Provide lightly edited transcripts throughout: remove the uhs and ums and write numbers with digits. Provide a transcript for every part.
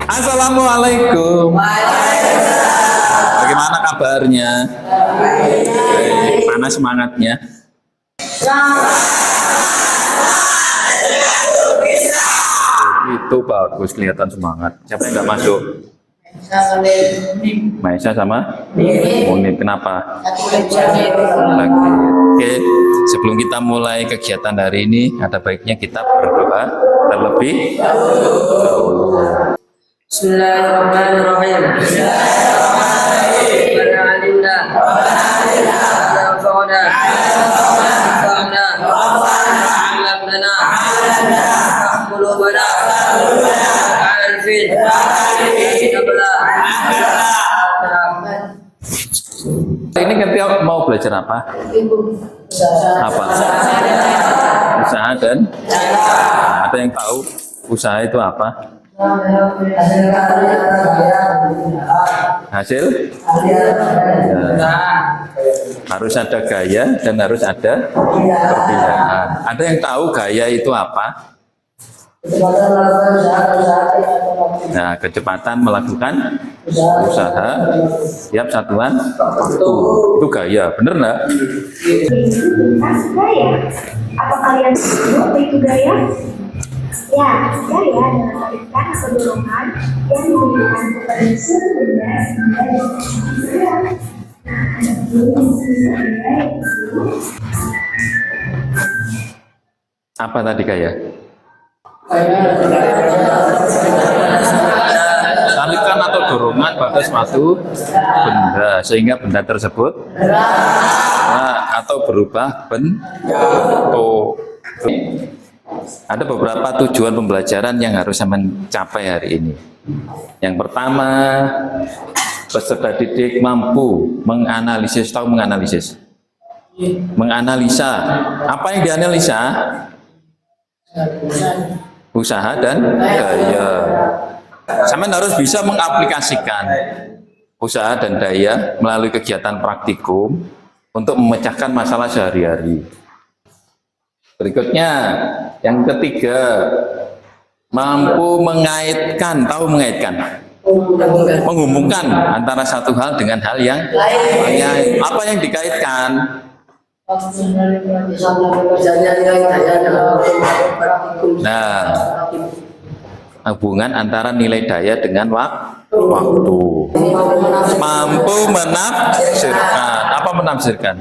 Assalamualaikum. Bagaimana kabarnya? Baik. Mana semangatnya? Itu bagus, kelihatan semangat. Siapa yang nggak masuk? Maisa sama Munib. Kenapa? Lagi. Oke, sebelum kita mulai kegiatan hari ini, ada baiknya kita berdoa terlebih dahulu. Bismillahirrahmanirrahim. Ini kita mau belajar apa? Apa? Usaha dan ada yang tahu usaha itu apa? Hasil? Ya. Harus ada gaya dan harus ada perpindahan. Ada yang tahu gaya itu apa? Nah, kecepatan melakukan usaha tiap satuan waktu. Itu gaya, bener nggak? Gaya? Apa kalian tahu apa itu gaya? Ya, gaya adalah tarikan atau dorongan yang diberikan kepada suatu benda sehingga bergerak. Apa tadi gaya? Tarikan atau dorongan pada suatu benda sehingga benda tersebut atau berubah bentuk. Ada beberapa tujuan pembelajaran yang harus saya mencapai hari ini. Yang pertama, peserta didik mampu menganalisis, tahu menganalisis? Menganalisa. Apa yang dianalisa? Usaha dan daya. Sampean harus bisa mengaplikasikan usaha dan daya melalui kegiatan praktikum untuk memecahkan masalah sehari-hari. Berikutnya, yang ketiga, mampu mengaitkan, tahu mengaitkan? Menghubungkan antara satu hal dengan hal yang lain. Apa yang dikaitkan? Nah, hubungan antara nilai daya dengan waktu. Mampu menafsirkan. Apa menafsirkan?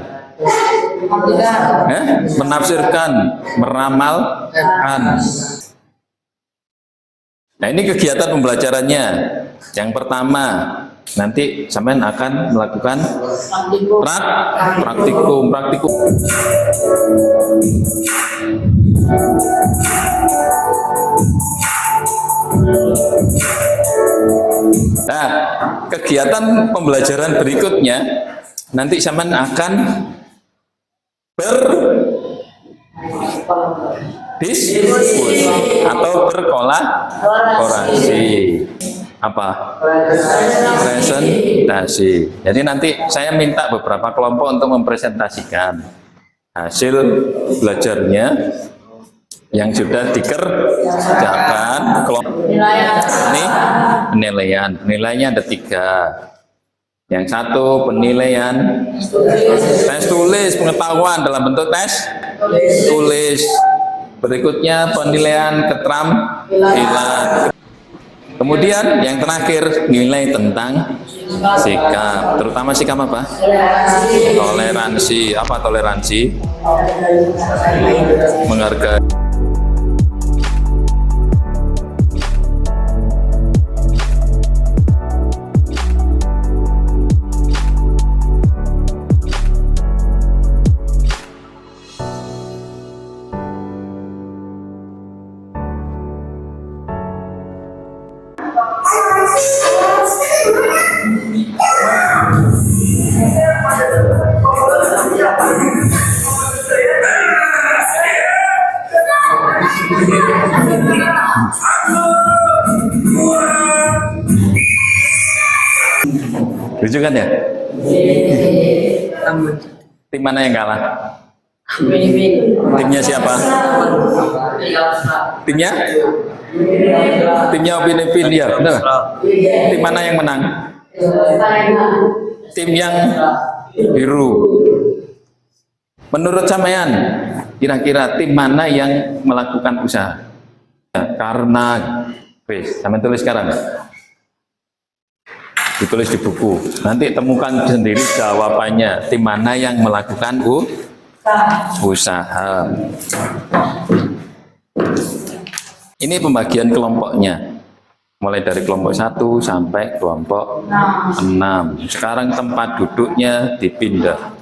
Menafsirkan, meramalkan. Nah, ini kegiatan pembelajarannya. Yang pertama, nanti sampean akan melakukan praktikum. Nah, kegiatan pembelajaran berikutnya nanti sampean akan berdiskusi atau berkolaborasi. Apa? Presentasi. Jadi nanti saya minta beberapa kelompok untuk mempresentasikan hasil belajarnya yang sudah dikerjakan. Ini penilaian. Penilaiannya ada 3. Yang satu penilaian tes tulis, pengetahuan dalam bentuk tes tulis. Berikutnya penilaian keterampilan. Kemudian yang terakhir nilai tentang sikap, terutama sikap apa? Toleransi. Apa toleransi? Menghargai. Lucu kan ya? Tim mana yang kalah? Timnya siapa? Timnya? Timnya Upin Ipin, ya benar. Tim mana yang menang? Tim yang biru. Menurut sampean, kira-kira tim mana yang melakukan usaha? Karena, wis, sampean tulis sekarang. Ditulis di buku. Nanti temukan sendiri jawabannya. Tim mana yang melakukan usaha? Ini pembagian kelompoknya. Mulai dari kelompok 1 sampai kelompok 6. Sekarang tempat duduknya dipindah.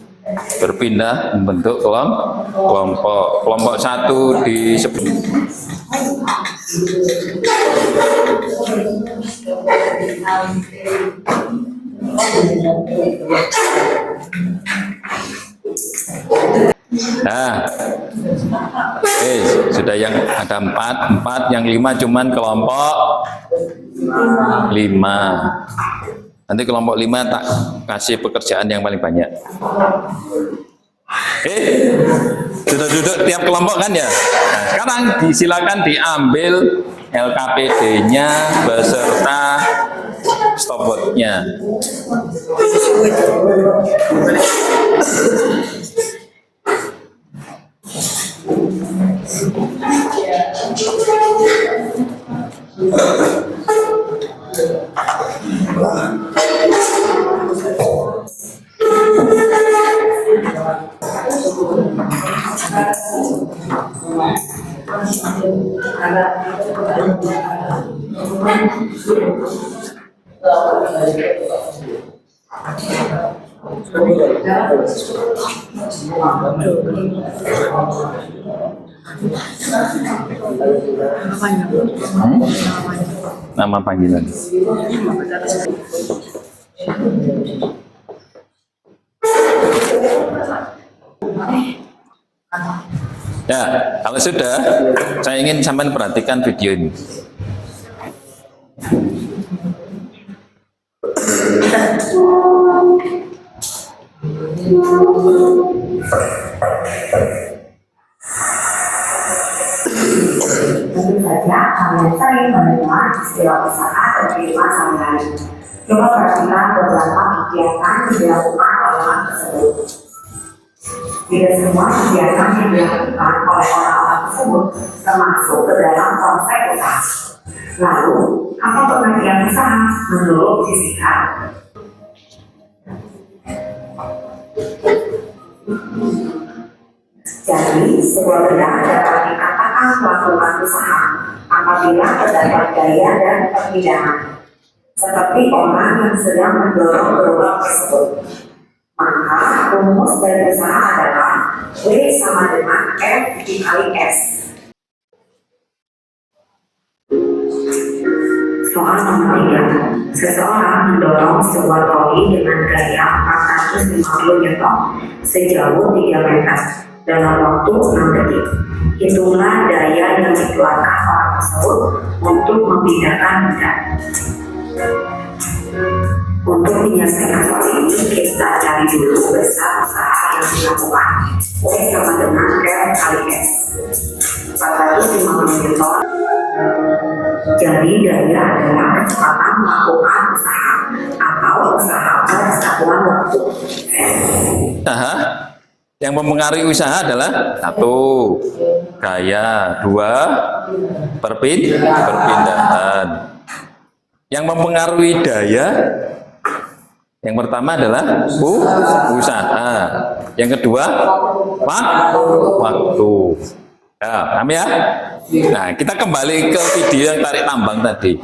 Berpindah membentuk kelompok. Kelompok 1 disebut sudah yang ada 4, yang 5 cuman kelompok 5. Nanti kelompok 5 tak kasih pekerjaan yang paling banyak. Sudah duduk tiap kelompok kan ya? Nah, sekarang disilakan diambil LKPD-nya beserta stopwatch-nya. Nama panggilan. Ya, kalau sudah, saya ingin sampean perhatikan video ini. Tentu saja kalian sering mendengar istilah usaha dan kehidupan sehari-hari. Coba perhatikan beberapa kegiatan yang dilakukan oleh orang tersebut. Tidak semua kegiatan yang dilakukan oleh orang-orang tersebut termasuk ke dalam konsep usaha. Lalu, apa pengertian usaha menurut fisika? Jadi, sebuah benda dapat dikatakan melakukan usaha apabila terdapat daya dan perpindahan, seperti orang yang sedang mendorong gerobak tersebut. Maka rumus dari usaha adalah W sama dengan F dikali S. Soal nomor 3. Seseorang mendorong sebuah troli dengan gaya 450 Newton sejauh 3 meter dalam waktu 6 detik. Hitunglah daya yang dikeluarkan orang tersebut untuk memindahkan benda. Untuk menyelesaikan soal ini, kita cari dulu besar usaha yang dilakukan. W sama dengan F kali S. 450 Newton. Jadi daya adalah kecepatan melakukan usaha atau usaha per satuan waktu. Usaha yang mempengaruhi usaha adalah 1. Gaya, 2. Perpindahan. Yang mempengaruhi daya yang pertama adalah usaha. Yang kedua waktu. Ya, paham ya? Nah, kita kembali ke video yang tarik tambang tadi.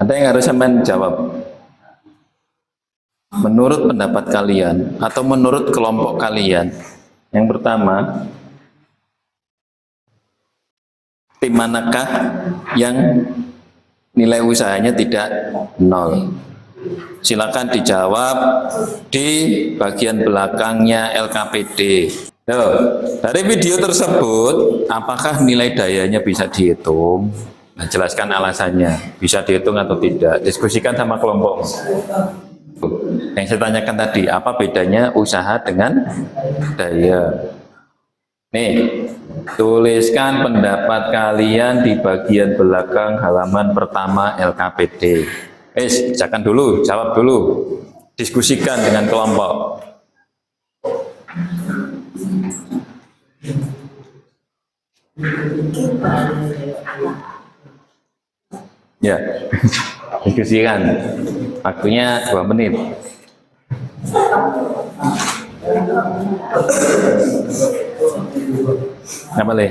Ada yang harus sampean jawab. Menurut pendapat kalian atau menurut kelompok kalian, yang pertama, Tim manakah yang nilai usahanya tidak nol? Silakan dijawab di bagian belakangnya LKPD. Tuh, dari video tersebut, apakah nilai dayanya bisa dihitung? Nah, jelaskan alasannya, bisa dihitung atau tidak. Diskusikan sama kelompok. Yang saya tanyakan tadi, apa bedanya usaha dengan daya? Nih, tuliskan pendapat kalian di bagian belakang halaman pertama LKPD. Jangan dulu, jawab dulu. Diskusikan dengan kelompok. Ya, diskusikan. Waktunya 2 menit. Apa Le?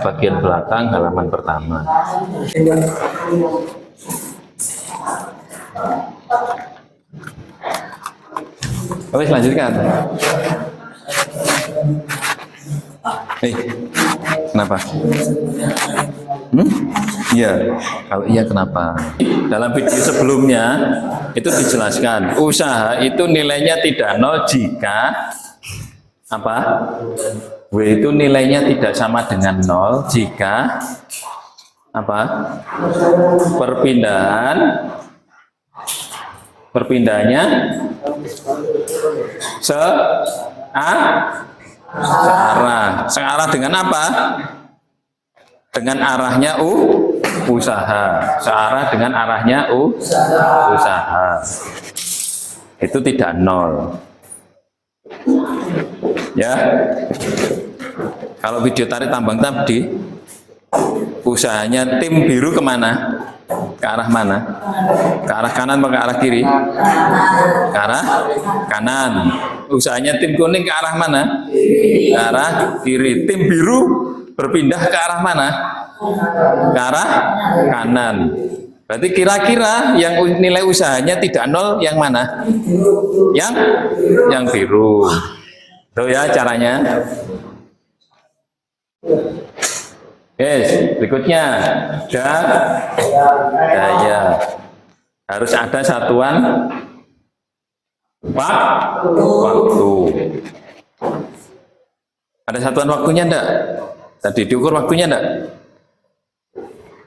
Bagian belakang halaman pertama. Oke, lanjutkan. Kenapa? Iya, kalau iya kenapa? Dalam video sebelumnya itu dijelaskan, usaha itu nilainya tidak nol jika apa? W itu nilainya tidak sama dengan nol jika apa? Perpindahannya searah dengan apa? Dengan arahnya usaha. Searah dengan arahnya usaha. Itu tidak nol. Ya. Kalau video tarik tambang tadi, usahanya tim biru kemana? Ke arah mana? Ke arah kanan atau ke arah kiri? Ke arah kanan. Usahanya tim kuning ke arah mana? Ke arah kiri. Tim biru berpindah ke arah mana? Ke arah kanan. Berarti kira-kira yang nilai usahanya tidak nol yang mana? Yang biru. Tuh ya caranya. Berikutnya daya. Harus ada satuan waktu. Ada satuan waktunya enggak? Tadi diukur waktunya enggak?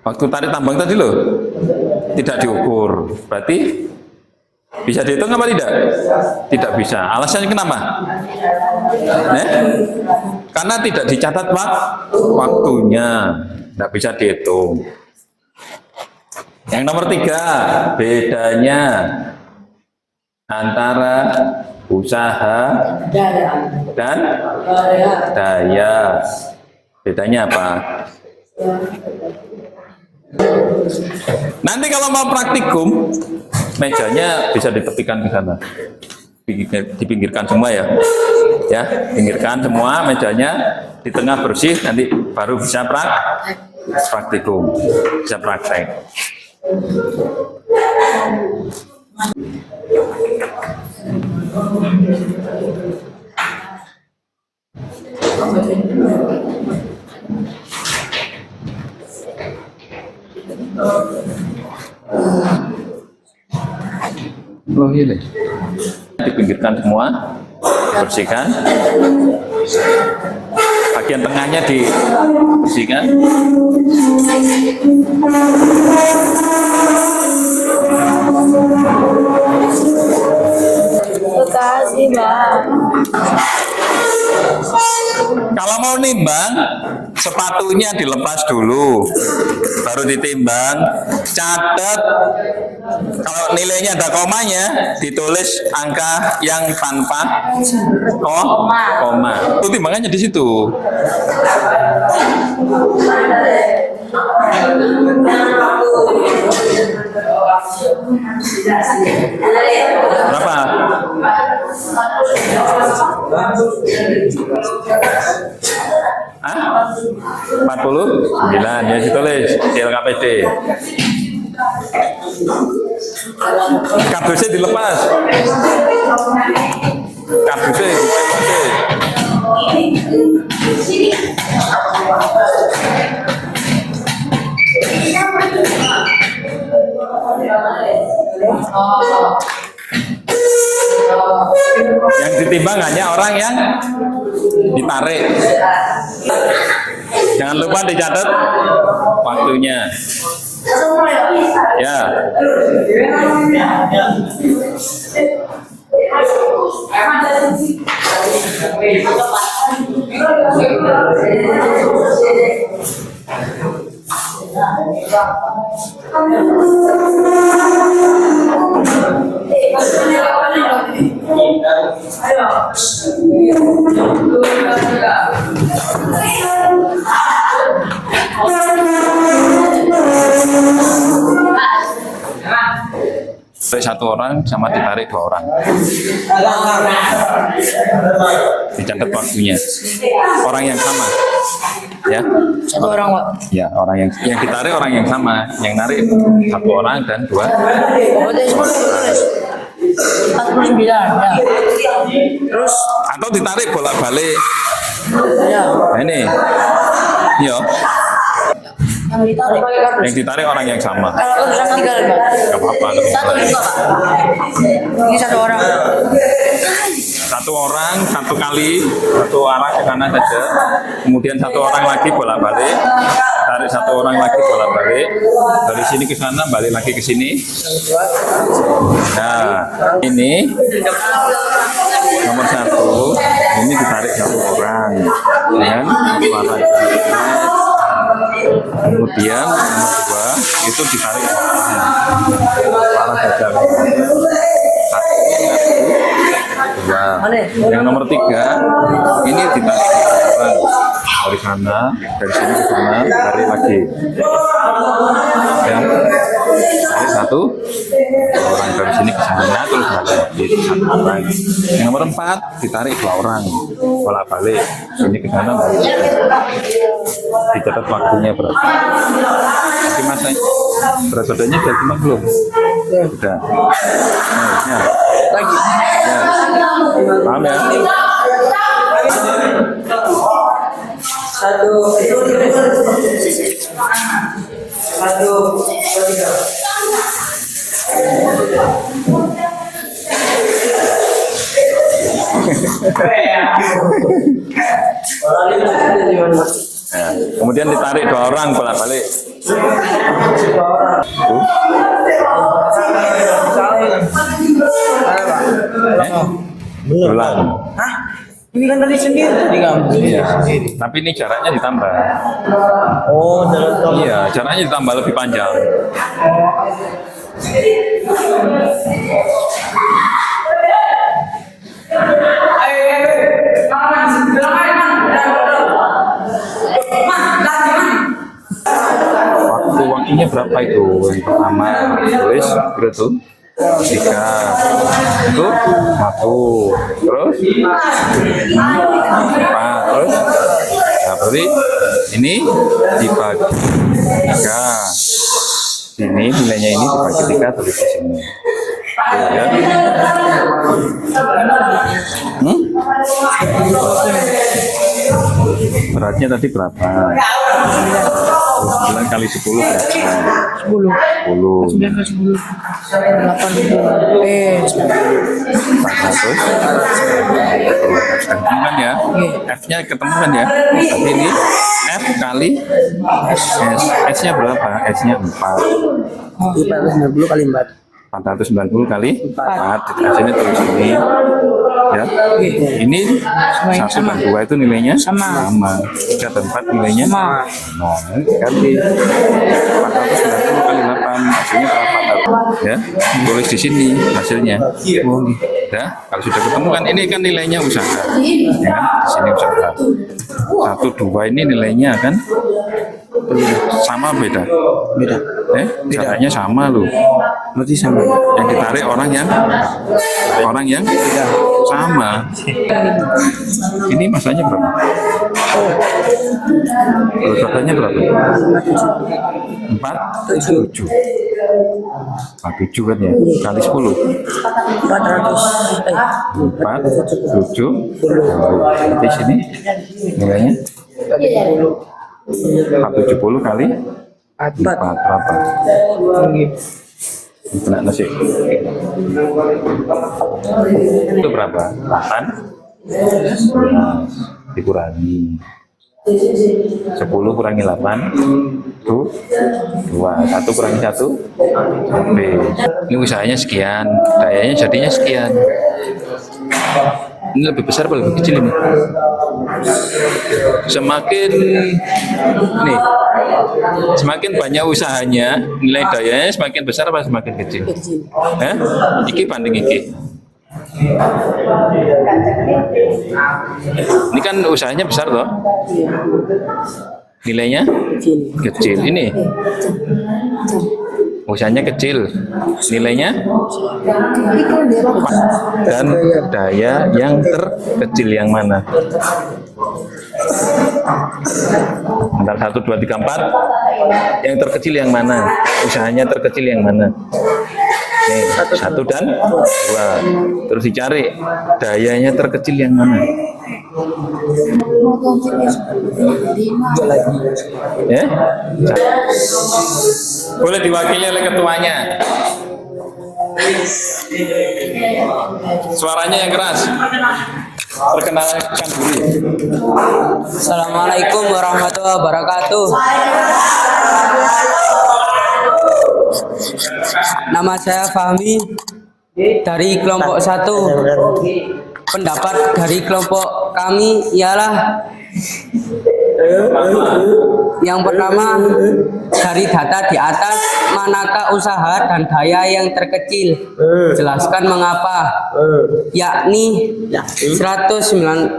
Waktu tarik tambang tadi loh, tidak diukur. Berarti bisa dihitung apa tidak? Tidak bisa. Alasannya kenapa? Karena tidak dicatat waktunya, tidak bisa dihitung. Yang nomor 3, bedanya antara usaha dan daya. Bedanya apa? Nanti kalau mau praktikum, mejanya bisa ditepikan ke sana, dipinggirkan semua ya, pinggirkan semua mejanya, di tengah bersih, nanti baru bisa praktikum, bisa praktek. Dipinggirkan semua, bersihkan. Bagian tengahnya dibersihkan. Makasih, Bang. Kalau mau nimbang, sepatunya dilepas dulu, baru ditimbang. Catat, kalau nilainya ada komanya, ditulis angka yang tanpa koma. Itu timbangannya di situ. Berapa? Hah? 49 ya, ditulis di LKPD. Kardusnya dilepas. Kardusnya dilepas. Yang ditimbang hanya orang yang ditarik. Jangan lupa dicatat waktunya. Ya. Tarik satu orang sama ditarik 2 orang. Dicatat waktunya. Orang yang sama. Ya. Satu orang, Pak. Ya, orang yang ditarik orang yang sama, yang narik 1 orang dan 2. Berarti 49 ya. Terus Atau ditarik bolak-balik. ya, Nah, ini. Yo, yang ditarik pakai kardus. yang ditarik orang yang sama. Kalau kardusan 3 Pak. Gak apa-apa. Satu juga, Pak. Ini 1 orang. 1 orang 1 kali 1 arah ke kanan saja. Kemudian 1 orang lagi bolak-balik. Tarik 1 orang lagi bolak-balik. Dari sini ke sana, balik lagi ke sini. Nah, ini nomor 1. Ini ditarik 1 orang. Ya, 1 arah. Kemudian nomor 2 itu ditarik 2 orang. Arah saja. 1, 2. Yang nomor 3 ini ditarik orang dari sana, dari sini ke sana, tarik lagi. Ya, tarik 1 orang dari sini ke sana, terus balik lagi 1 orang. Yang nomor 4 ditarik 2 orang, bolak-balik sini ke sana, balik. Dicatat waktunya berapa? Oke mas, berat badannya sudah timbang belum? Sudah. Nah, ya. Lagi. Ya. Paham ya? Ya. Kemudian ditarik 2 orang bolak-balik. Tuh. Ulang. Hah? Ini kan tadi sendiri tadi kamu. Iya. Tapi ini jaraknya ditambah. Oh, jalan Iya, jaraknya ditambah lebih panjang. Waktunya berapa itu? Yang pertama tulis berapa? 3 itu 1 terus 4 terus nah, berarti ini dibagi 3 ini nilainya ini dibagi 3 tulis di sini ya. Beratnya tadi berapa? 9 kali 10 berapa? 10. 10 9 kali 10. 80. 400 ketemu kan ya? F-nya ketemu kan ya? Berarti ini F kali S. S-nya berapa? S-nya 4. 490 kali 4. 490 kali 4. Di sini tulis ini. Ya. Ini 1 dan 2 itu nilainya Sama. 3 dan 4 nilainya Sama. Nah, ganti 490 kali 8 hasilnya berapa? Ya, tulis di sini hasilnya. Ya, kalau sudah ketemu kan ini kan nilainya usaha. Ya kan? Di sini usaha. 1 2 ini nilainya kan sama beda. Beda. Caranya sama loh. Berarti sama. Yang ditarik orang yang sama. Ini masanya berapa? Beratnya berapa? 47. 47 kan ya? Kali 10. 400. 4, 7. Di sini nilainya 470 kali 4 berapa? Kena nasi. Itu berapa? 8 dikurangi 10 kurangi 8 itu 2 1 kurangi 1 B. Ini usahanya sekian, dayanya jadinya sekian. Ini lebih besar atau lebih kecil ini? Semakin banyak usahanya, nilai dayanya semakin besar apa semakin kecil? Iki banding iki. Ini kan usahanya besar toh? Nilainya kecil. Ini usahanya kecil, nilainya dan daya yang terkecil yang mana? Bentar, 1, 2, 3, 4. Yang terkecil yang mana? Usahanya terkecil yang mana? Nih, 1 dan 2. Terus dicari dayanya terkecil yang mana? Ya? Boleh diwakili oleh ketuanya. Suaranya yang keras. Perkenalkan diri. Assalamualaikum warahmatullahi wabarakatuh. Nama saya Fahmi dari kelompok 1. Pendapat dari kelompok kami ialah yang pertama, dari data di atas manakah usaha dan daya yang terkecil? Jelaskan mengapa. Yakni 1960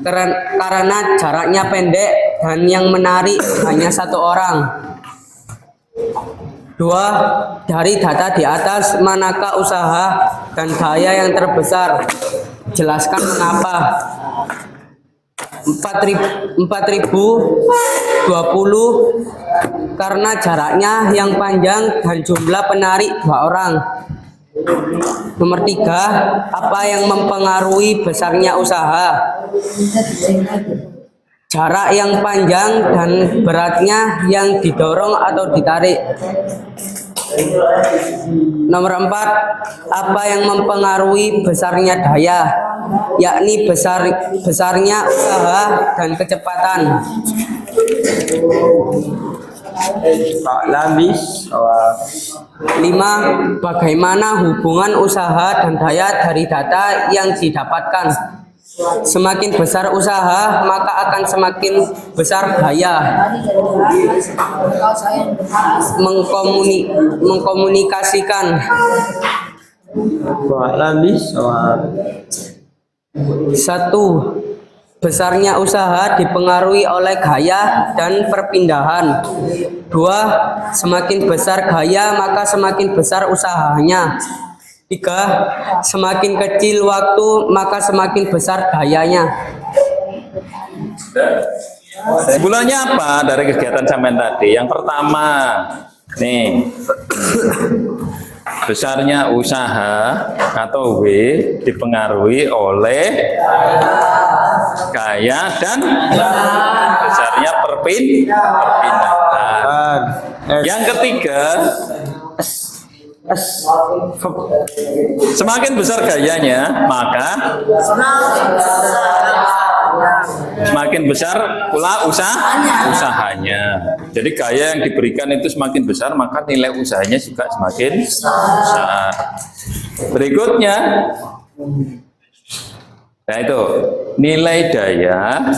karena jaraknya pendek dan yang menarik hanya 1 orang. 2. Dari data di atas manakah usaha dan daya yang terbesar? Jelaskan mengapa. 4020 karena jaraknya yang panjang dan jumlah penarik 2 orang. Nomor 3, apa yang mempengaruhi besarnya usaha? Jarak yang panjang dan beratnya yang didorong atau ditarik. Nomor 4, apa yang mempengaruhi besarnya daya? Yakni besarnya usaha dan kecepatan. 5. Bagaimana hubungan usaha dan daya dari data yang didapatkan? Semakin besar usaha, maka akan semakin besar daya. Mengkomunikasikan. 1. Besarnya usaha dipengaruhi oleh gaya dan perpindahan. 2. Semakin besar gaya, maka semakin besar usahanya. 3. Semakin kecil waktu, maka semakin besar dayanya. Kesimpulannya apa dari kegiatan sampean tadi? Yang pertama, nih, besarnya usaha atau W dipengaruhi oleh gaya dan besarnya perpindahan. Yang ketiga, semakin besar gayanya, maka semakin besar pula usahanya. Jadi gaya yang diberikan itu semakin besar, maka nilai usahanya juga semakin besar. Berikutnya, nah itu nilai daya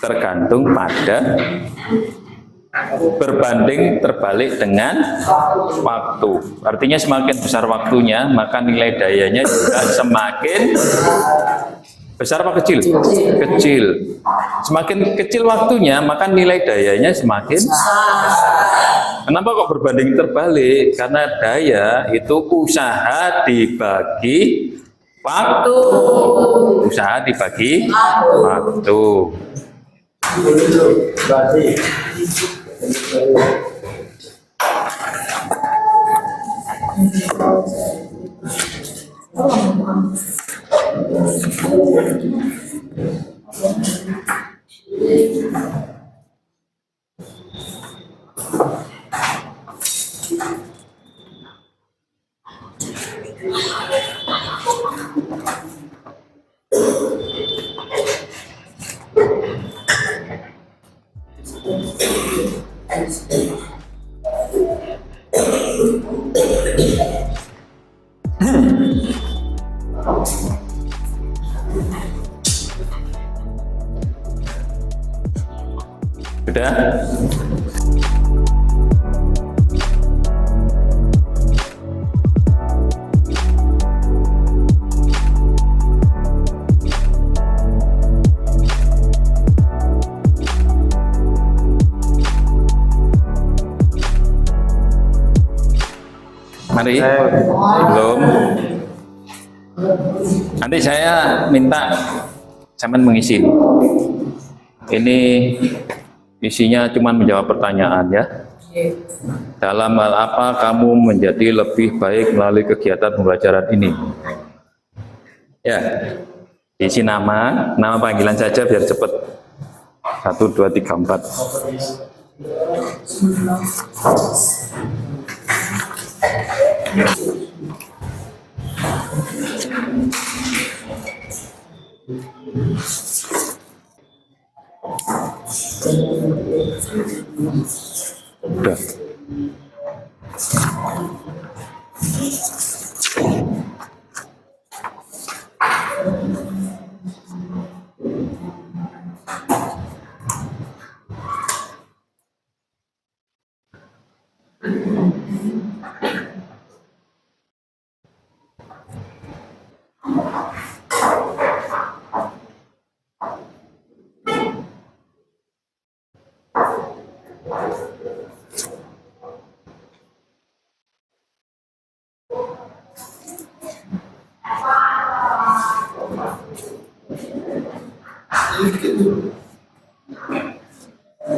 tergantung pada berbanding terbalik dengan waktu. Artinya semakin besar waktunya, maka nilai dayanya juga semakin besar apa kecil? Kecil. Semakin kecil waktunya, maka nilai dayanya semakin besar. Kenapa kok berbanding terbalik? Karena daya itu usaha dibagi waktu. Usaha dibagi waktu. Sudah? Mari, belum. Nanti saya minta sampean mengisi. Ini isinya cuma menjawab pertanyaan ya. Dalam hal apa kamu menjadi lebih baik melalui kegiatan pembelajaran ini? Ya, isi nama panggilan saja biar cepat. 1, 2, 3, 4. Udah.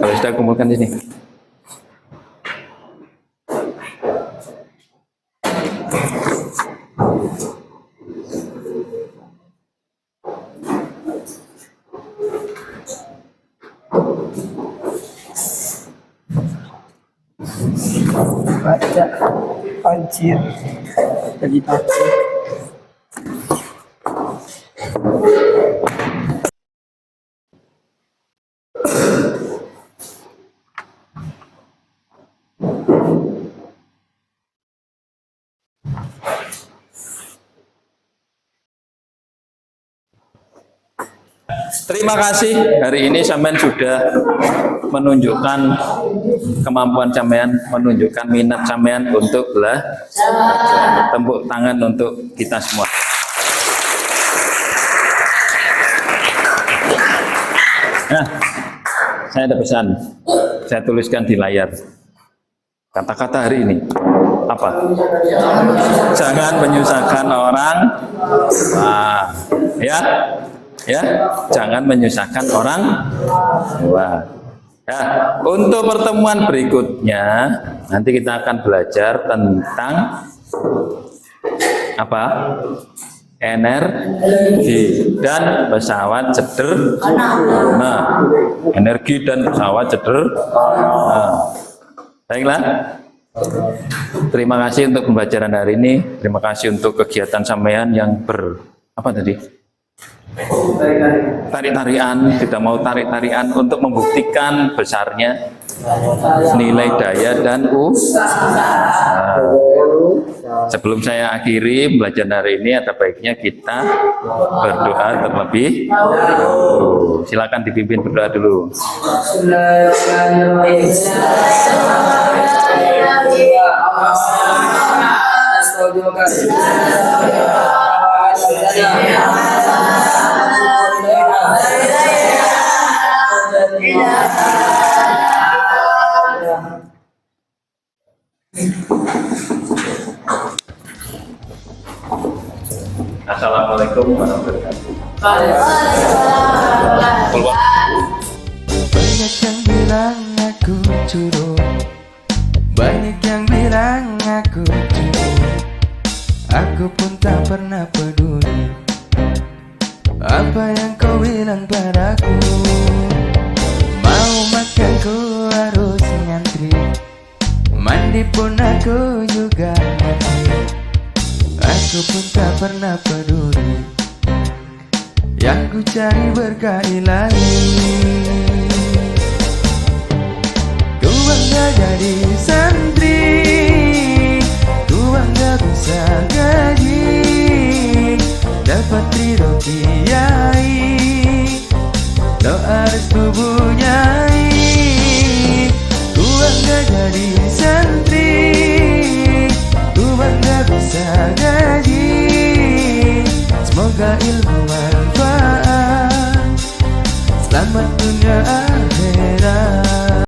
Kalau sudah kumpulkan di sini. Baca. Anjir. Jadi takut. Terima kasih, hari ini sampean sudah menunjukkan kemampuan sampean, menunjukkan minat sampean untuk belajar. Tepuk tangan untuk kita semua. Nah, saya ada pesan, saya tuliskan di layar. Kata-kata hari ini apa? Jangan menyusahkan orang. Wah, ya, jangan menyusahkan orang. Wah. Ya, untuk pertemuan berikutnya nanti kita akan belajar tentang apa? Energi dan pesawat sederhana. Energi dan pesawat sederhana. Baiklah. Terima kasih untuk pembelajaran hari ini. Terima kasih untuk kegiatan sampean yang apa tadi? Tarik-tarian, tidak mau tarik-tarian untuk membuktikan besarnya nilai daya dan usaha. Sebelum saya akhiri pembelajaran hari ini, ada baiknya kita berdoa terlebih dahulu. Silakan dipimpin berdoa dulu. Assalamualaikum warahmatullahi wabarakatuh. Banyak yang bilang aku curut, banyak yang bilang aku curut. Aku pun tak pernah peduli apa yang kau bilang padaku. Mau makan ku harus ngantri, mandi pun aku juga ngantri. Aku pun tak pernah peduli, yang ku cari berkah ilahi. Ku bangga jadi santri, Dia